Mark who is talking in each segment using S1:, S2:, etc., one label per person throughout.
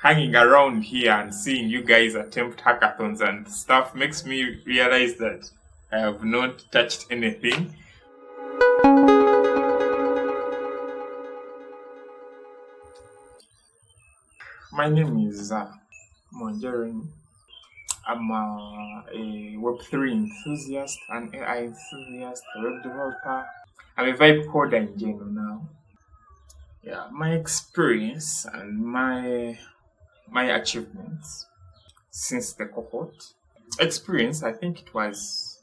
S1: hanging around here and seeing you guys attempt hackathons and stuff makes me realize that I have not touched anything. My name is Mwanje. I'm a Web3 enthusiast, an AI enthusiast, a web developer. I'm a vibe coder in general now. Yeah, my experience and my achievements since the cohort. Experience, I think it was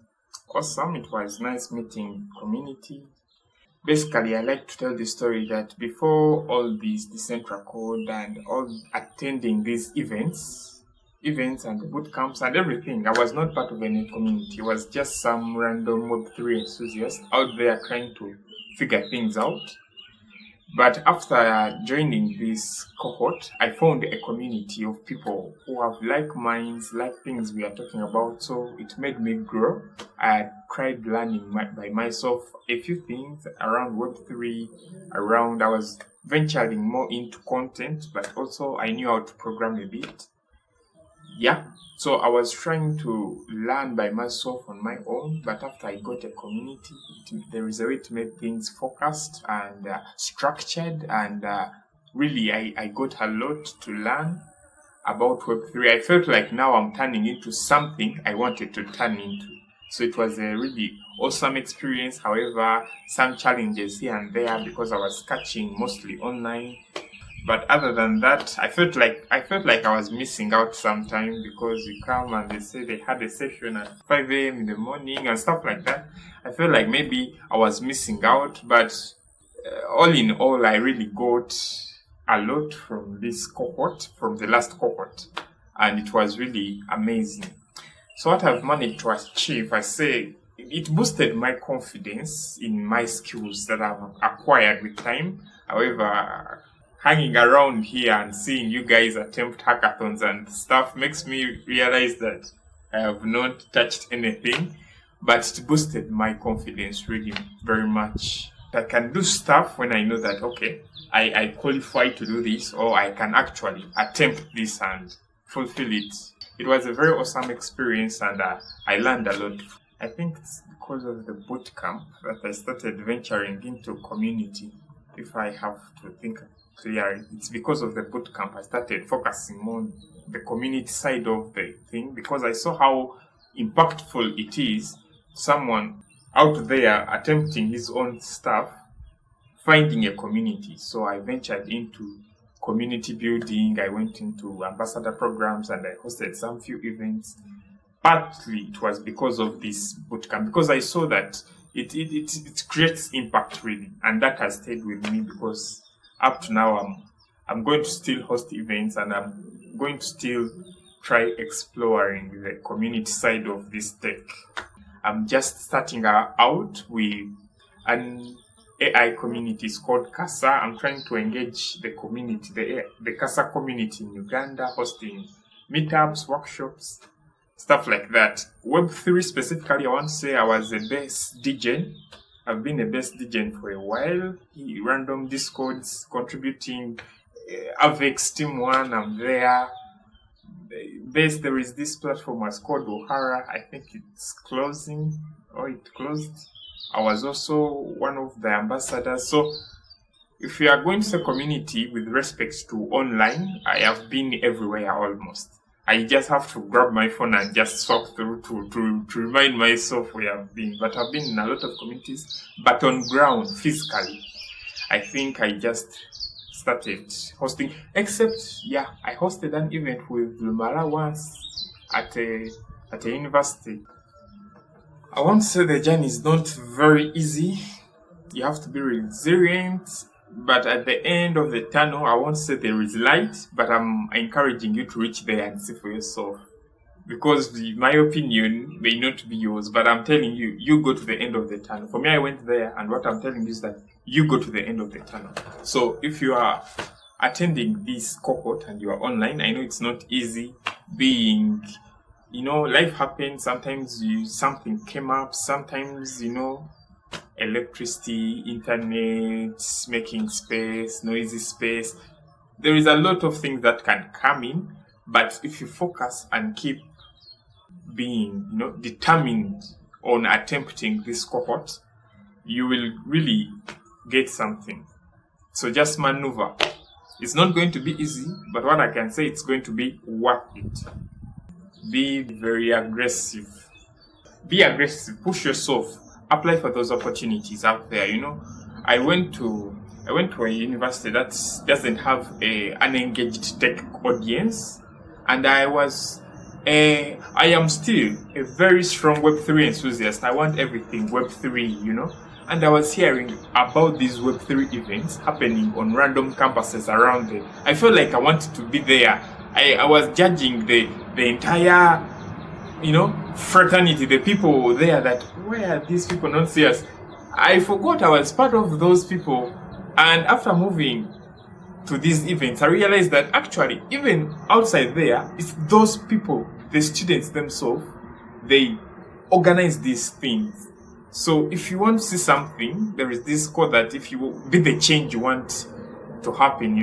S1: awesome. It was nice meeting community. Basically, I like to tell the story that before all these Decentra Code and all attending these events and the boot camps and everything, I was not part of any community. I was just some random Web3 enthusiast out there trying to figure things out. But after joining this cohort, I found a community of people who have like minds, like things we are talking about. So it made me grow. I tried learning by myself a few things around Web3, I was venturing more into content, but also I knew how to program a bit. Yeah, so I was trying to learn by myself on my own, but after I got a community, there is a way to make things focused and structured, and really I got a lot to learn about Web3. I felt like now I'm turning into something I wanted to turn into. So it was a really awesome experience. However, some challenges here and there because I was catching mostly online. But other than that, I felt like I was missing out sometime because you come and they say they had a session at 5 a.m. in the morning and stuff like that. I felt like maybe I was missing out, but all in all, I really got a lot from this cohort, from the last cohort, and it was really amazing. So what I've managed to achieve, I say, it boosted my confidence in my skills that I've acquired with time. However, hanging around here and seeing you guys attempt hackathons and stuff makes me realize that I have not touched anything, but it boosted my confidence really very much. I can do stuff when I know that, okay, I qualify to do this, or I can actually attempt this and fulfill it. It was a very awesome experience, and I learned a lot. I think it's because of the boot camp that I started venturing into community. If I have to think clearly, it's because of the boot camp I started focusing more on the community side of the thing, because I saw how impactful it is. Someone out there attempting his own stuff, finding a community. So I ventured into community building. I went into ambassador programs and I hosted some few events. Partly it was because of this bootcamp, because I saw that it creates impact really, and that has stayed with me because up to now I'm going to still host events and I'm going to still try exploring the community side of this tech. I'm just starting out with an AI community. It's called CASA. I'm trying to engage the community, the CASA community in Uganda, hosting meetups, workshops, stuff like that. Web3 specifically, I want to say I was the best DJ. I've been a best DJ for a while. Random Discords contributing, Avex Team 1, I'm there. There is this platform was called O'Hara. I think it's closing, or it closed. I was also one of the ambassadors. So if you are going to the community with respect to online, I have been everywhere almost. I just have to grab my phone and just swap through to remind myself where I've been. But I've been in a lot of communities, but on ground, physically, I think I just started hosting. Except, yeah, I hosted an event with Lumala once at a university. I won't say the journey is not very easy. You have to be resilient. But at the end of the tunnel, I won't say there is light, but I'm encouraging you to reach there and see for yourself. Because my opinion may not be yours, but I'm telling you, you go to the end of the tunnel. For me, I went there, and what I'm telling you is that you go to the end of the tunnel. So if you are attending this cohort and you are online, I know it's not easy being, life happens. Sometimes something came up. Sometimes, electricity, internet, making space, noisy space. there is a lot of things that can come in, but if you focus and keep being, determined on attempting this cohort, you will really get something. So just maneuver. It's not going to be easy, but what I can say, it's going to be worth it. Be very aggressive. Be aggressive. Push yourself. Apply for those opportunities out there. I went to a university that doesn't have an engaged tech audience, and I am still a very strong Web3 enthusiast. I want everything Web3, And I was hearing about these Web3 events happening on random campuses around there. I felt like I wanted to be there. I was judging the entire, fraternity, the people there, that why are these people not serious? I forgot I was part of those people. And after moving to these events, I realized that actually, even outside there, it's those people, the students themselves, they organize these things. So if you want to see something, there is this code that if you be the change you want to happen,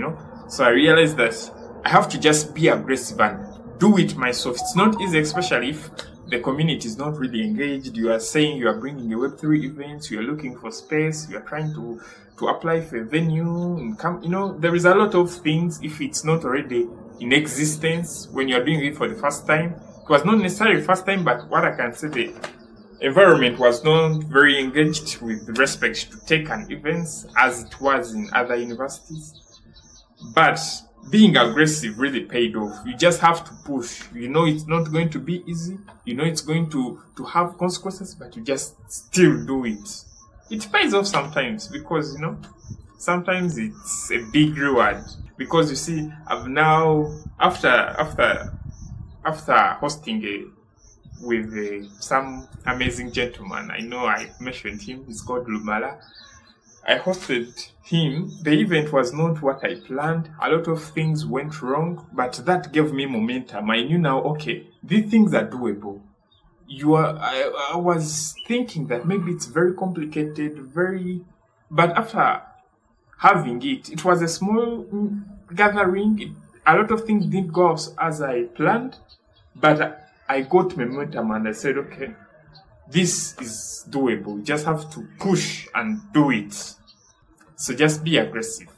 S1: So I realized that I have to just be aggressive and do it myself. It's not easy, especially if the community is not really engaged. You are saying you are bringing a Web3 event, you are looking for space, you are trying to apply for a venue, and come, there is a lot of things if it's not already in existence when you are doing it for the first time. It was not necessarily first time, but what I can say, the environment was not very engaged with respect to tech and events as it was in other universities. But being aggressive really paid off. You just have to push. It's not going to be easy. It's going to have consequences, but you just still do it. It pays off sometimes because, sometimes it's a big reward. Because you see, I've now, after hosting with some amazing gentleman, I know I mentioned him, he's called Lumala. I hosted him. The event was not what I planned. A lot of things went wrong, but that gave me momentum. I knew now, okay, these things are doable. I was thinking that maybe it's very complicated, but after having it was a small gathering. A lot of things didn't go as I planned, but I got momentum and I said, okay, this is doable. You just have to push and do it. So just be aggressive.